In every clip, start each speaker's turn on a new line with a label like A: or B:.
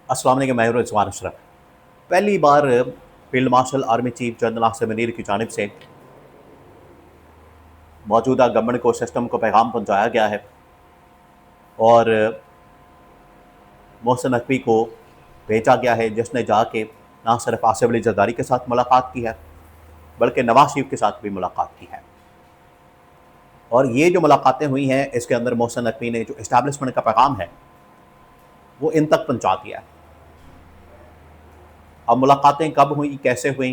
A: अस्सलाम वालेकुम, मैं हूं रिजवान अशरफ। पहली बार field marshal army chief general Asim Munir की जानिब से मौजूदा गवर्नमेंट को सिस्टम को पैगाम पहुंचाया गया है और मोहसिन नकवी को भेजा गया है, जिसने जाके ना सिर्फ आसिफ अली जरदारी के साथ मुलाकात की है बल्कि नवाज शरीफ के साथ भी मुलाकात की है। और ये जो मुलाकातें हुई हैं, इसके अंदर मोहसिन नकवी ने जो इस्टेब्लिशमेंट का पैगाम है वो इन तक पहुँचा दिया है। अब मुलाकातें कब हुई, कैसे हुई,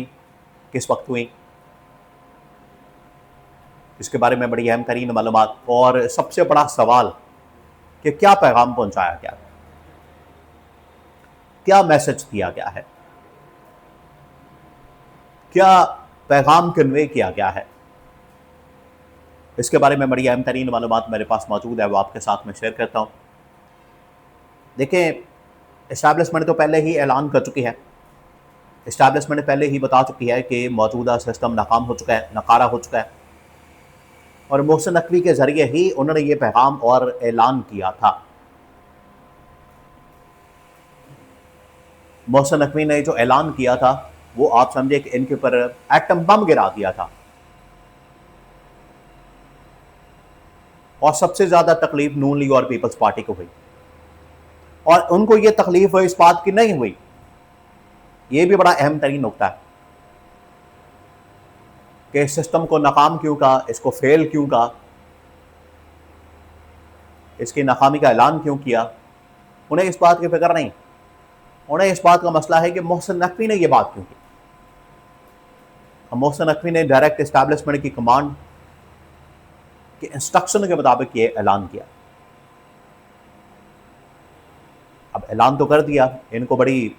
A: किस वक्त हुई, इसके बारे में बड़ी अहम तरीन मालूमात और सबसे बड़ा सवाल कि क्या पैगाम पहुंचाया गया, क्या मैसेज दिया गया है, क्या पैगाम कन्वे किया गया है, इसके बारे में बड़ी अहम तरीन मालूमात मेरे पास मौजूद है, वो आपके साथ में शेयर करता हूँ। देखें, इस्टेब्लिशमेंट तो पहले ही ऐलान कर चुकी है, इस्टेब्लिशमेंट पहले ही बता चुकी है कि मौजूदा सिस्टम नाकाम हो चुका है, नकारा हो चुका है, और मोहसिन नकवी के ज़रिए ही उन्होंने ये पैगाम और ऐलान किया था। मोहसिन नकवी ने जो ऐलान किया था वो आप समझे कि इनके ऊपर एटम बम गिरा दिया था। और सबसे ज़्यादा तकलीफ नून लीग और पीपल्स पार्टी को हुई, और उनको ये तकलीफ इस बात की नहीं हुई, ये भी बड़ा अहम तरीन नुकता है कि सिस्टम को नाकाम क्यों कहा, इसको फेल क्यों कहा, इसकी नाकामी का ऐलान क्यों किया। उन्हें इस बात की फिक्र नहीं, उन्हें इस बात का मसला है कि मोहसिन नकवी ने यह बात क्यों की। मोहसिन नकवी ने डायरेक्ट इस्टेब्लिशमेंट की कमांड के इंस्ट्रक्शन के मुताबिक ये ऐलान किया। अब ऐलान तो कर दिया, इनको बड़ी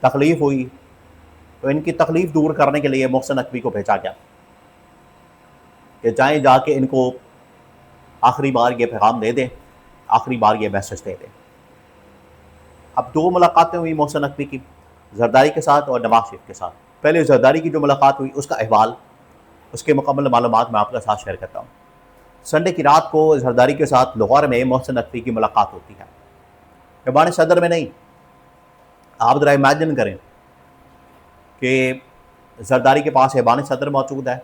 A: तकलीफ हुई, तो इनकी तकलीफ दूर करने के लिए मोहसिन नकवी को भेजा गया कि जाएं, जाके इनको आखिरी बार ये पैगाम दे दें, आखिरी बार ये मैसेज दे दें। अब दो मुलाकातें हुई मोहसिन नकवी की, जरदारी के साथ और नवाज शरीफ के साथ। पहले जरदारी की जो मुलाकात हुई उसका अहवाल, उसके मुकम्मल मालूमात मैं आपके साथ शेयर करता हूँ। संडे की रात को जरदारी के साथ लाहौर में मोहसिन नकवी की मुलाकात होती है, ऐवान सदर में नहीं। आप ज़रा इमेजिन करें कि जरदारी के पास ऐवान सदर मौजूद है,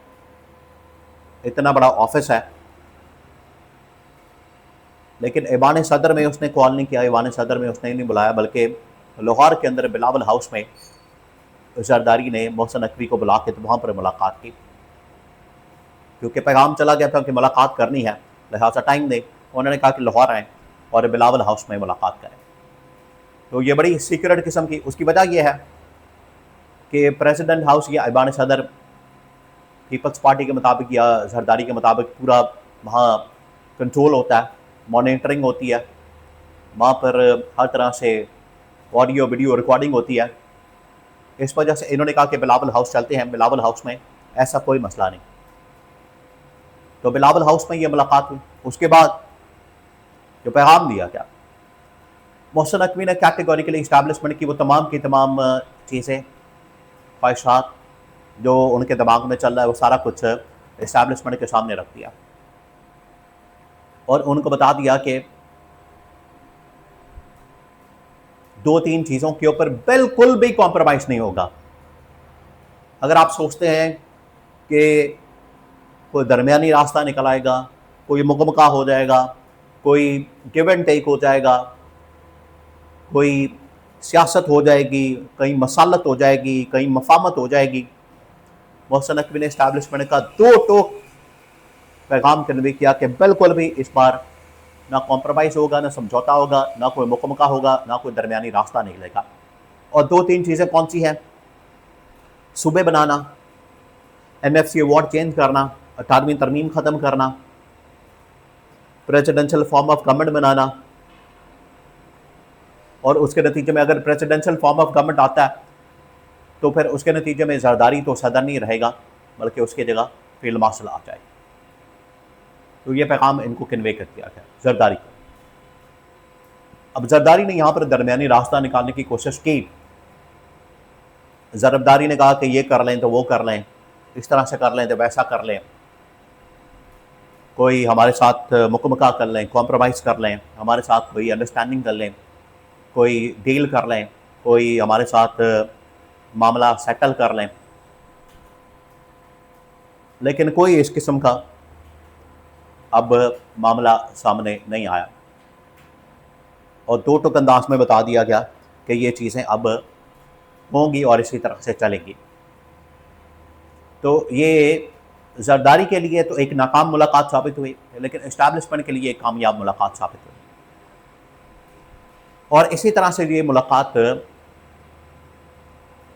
A: इतना बड़ा ऑफिस है, लेकिन ऐवान सदर में उसने कॉल नहीं किया, ऐवान सदर में उसने नहीं बुलाया, बल्कि लाहौर के अंदर बिलावल हाउस में जरदारी ने मोहसिन नकवी को बुला के तो वहाँ पर मुलाकात की, क्योंकि पैगाम चला गया था कि मुलाकात करनी है, लिहाजा टाइम दे। उन्होंने कहा कि लाहौर आएँ और बिलावल हाउस में मुलाकात करें। तो ये बड़ी सीक्रेट किस्म की, उसकी वजह यह है कि प्रेसिडेंट हाउस या ऐवान सदर पीपल्स पार्टी के मुताबिक या जरदारी के मुताबिक पूरा वहाँ कंट्रोल होता है, मॉनिटरिंग होती है, वहाँ पर हर तरह से ऑडियो वीडियो रिकॉर्डिंग होती है। इस वजह से इन्होंने कहा कि बिलावल हाउस चलते हैं, बिलावल हाउस में ऐसा कोई मसला नहीं। तो बिलावल हाउस में ये मुलाकात हुई। उसके बाद जो पैगाम दिया गया, मोहसिन नकवी ने कैटेगोरिकली इस्टेब्लिशमेंट की वो तमाम की तमाम चीज़ें, ख्वाहिशात जो उनके दिमाग में चल रहा है, वो सारा कुछ इस्टेब्लिशमेंट के सामने रख दिया और उनको बता दिया कि दो तीन चीज़ों के ऊपर बिल्कुल भी कॉम्प्रोमाइज़ नहीं होगा। अगर आप सोचते हैं कि कोई दरमियानी रास्ता निकल आएगा, कोई मुकमका हो जाएगा, कोई गिव एंड टेक हो जाएगा, कोई सियासत हो जाएगी, कहीं मसालत हो जाएगी, कहीं मफामत हो जाएगी, मोहसिन नकवी ने इस्टेब्लिशमेंट का दो टोक पैगाम कन्वे किया कि बिल्कुल भी इस बार ना कॉम्प्रोमाइज़ होगा, ना समझौता होगा, ना कोई मुकमका होगा, ना कोई दरमियानी रास्ता निकलेगा। और दो तीन चीज़ें कौन सी हैं? सूबे बनाना, NFC अवार्ड चेंज करना, 18वीं तरमीम ख़त्म करना, प्रेसिडेंशियल फॉर्म ऑफ गवर्नमेंट बनाना, और उसके नतीजे में अगर प्रेसिडेंशियल फॉर्म ऑफ गवर्नमेंट आता है तो फिर उसके नतीजे में जरदारी तो सदर नहीं रहेगा, बल्कि उसकी जगह फील्ड मार्शल आ जाएगी। तो ये पैगाम इनको कन्वे कर दिया गया जरदारी को। अब जरदारी ने यहाँ पर दरमियानी रास्ता निकालने की कोशिश की। जरदारी ने कहा कि ये कर लें तो वो कर लें, इस तरह से कर लें तो वैसा कर लें, कोई हमारे साथ मुकमका कर लें, कॉम्प्रोमाइज़ कर लें, हमारे साथ कोई अंडरस्टैंडिंग कर लें, कोई डील कर लें, कोई हमारे साथ मामला सेटल कर लें, लेकिन कोई इस किस्म का अब मामला सामने नहीं आया और दो टुक अंदाज में बता दिया गया कि ये चीज़ें अब होंगी और इसी तरह से चलेंगी। तो ये जरदारी के लिए तो एक नाकाम मुलाकात साबित हुई, लेकिन इस्टेब्लिशमेंट के लिए एक कामयाब मुलाकात साबित हुई। और इसी तरह से ये मुलाकात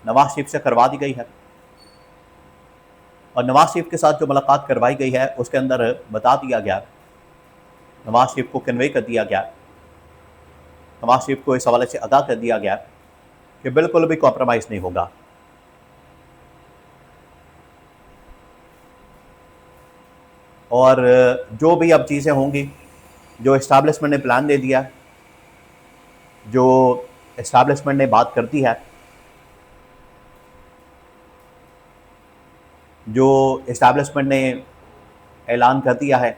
A: नवाज शरीफ से करवा दी गई है और नवाज शरीफ के साथ जो मुलाकात करवाई गई है उसके अंदर बता दिया गया, नवाज शरीफ को कन्वे कर दिया गया, नवाज शरीफ को इस हवाले से आगाह कर दिया गया कि बिल्कुल भी कॉम्प्रोमाइज़ नहीं होगा। और जो भी अब चीज़ें होंगी, जो इस्टेब्लिशमेंट ने प्लान दे दिया, जो इस्टेब्लिशमेंट ने बात कर दी है, जो इस्टेब्लिशमेंट ने ऐलान कर दिया है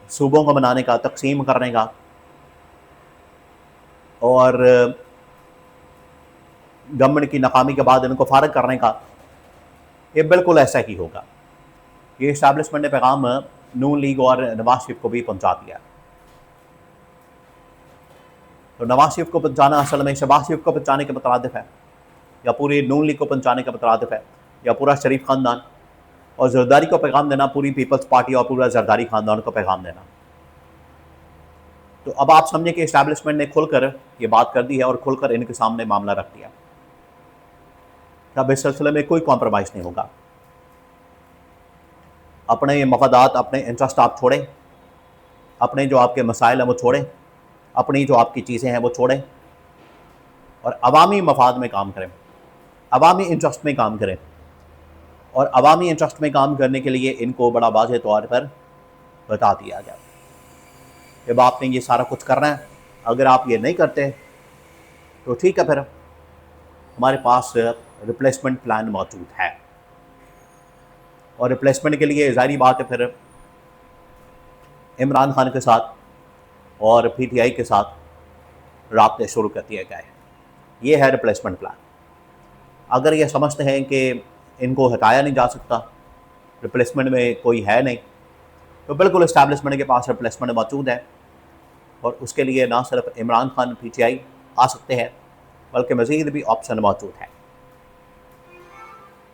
A: सूबों को बनाने का, तकसीम करने का और गवर्नमेंट की नाकामी के बाद इनको फारग करने का, ये बिल्कुल ऐसा ही होगा। ये इस्टेब्लिशमेंट ने पैगाम नून लीग और नवाज शरीफ को भी पहुंचा दिया। तो नवाज शरीफ को पहुंचाना असल में शहबाज शरीफ को पहुंचाने के मुतरादिफ है, या पूरी नून लीग को पहुंचाने के मुतरादिफ है, या पूरा शरीफ ख़ानदान, और जरदारी को पैगाम देना पूरी पीपल्स पार्टी और पूरा जरदारी ख़ानदान को पैगाम देना। तो अब आप समझें कि इस्टेब्लिशमेंट ने खुलकर ये बात कर दी है और खुलकर इनके सामने मामला रख दिया कि अब इस सिलसिले में कोई कॉम्प्रोमाइज़ नहीं होगा। अपने मफादात, अपने इंटरेस्ट आप छोड़ें, अपने जो आपके मसाइल हैं वो छोड़ें, अपनी जो आपकी चीज़ें हैं वो छोड़ें और अवामी मफाद में काम करें, अवामी इंटरेस्ट में काम करें। और अवामी इंटरेस्ट में काम करने के लिए इनको बड़ा वाज़ेह तौर पर बता दिया गया जब आपने ये सारा कुछ करना है, अगर आप ये नहीं करते तो ठीक है, फिर हमारे पास रिप्लेसमेंट प्लान मौजूद है। और रिप्लेसमेंट के लिए ज़ाहिर बात है फिर इमरान खान के साथ और PTI के साथ राब्ते शुरू कर दिए गए। ये है रिप्लेसमेंट प्लान। अगर ये समझते हैं कि इनको हटाया नहीं जा सकता, रिप्लेसमेंट में कोई है नहीं, तो बिल्कुल इस्टेब्लिशमेंट के पास रिप्लेसमेंट मौजूद है और उसके लिए ना सिर्फ इमरान खान PTI आ सकते हैं बल्कि मज़ीद भी ऑप्शन मौजूद है।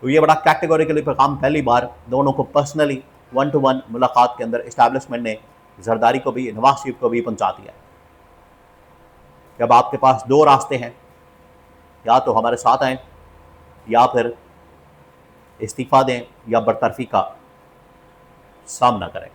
A: तो ये बड़ा कैटेगोरिकली पैगाम पहली बार दोनों को पर्सनली 1-to-1 मुलाकात के अंदर इस्टेब्लिशमेंट ने जरदारी को भी, नवाज शरीफ को भी पहुंचा दिया कि अब आपके पास दो रास्ते हैं, या तो हमारे साथ आएँ या फिर इस्तीफ़ा दें या बरतरफी का सामना करें।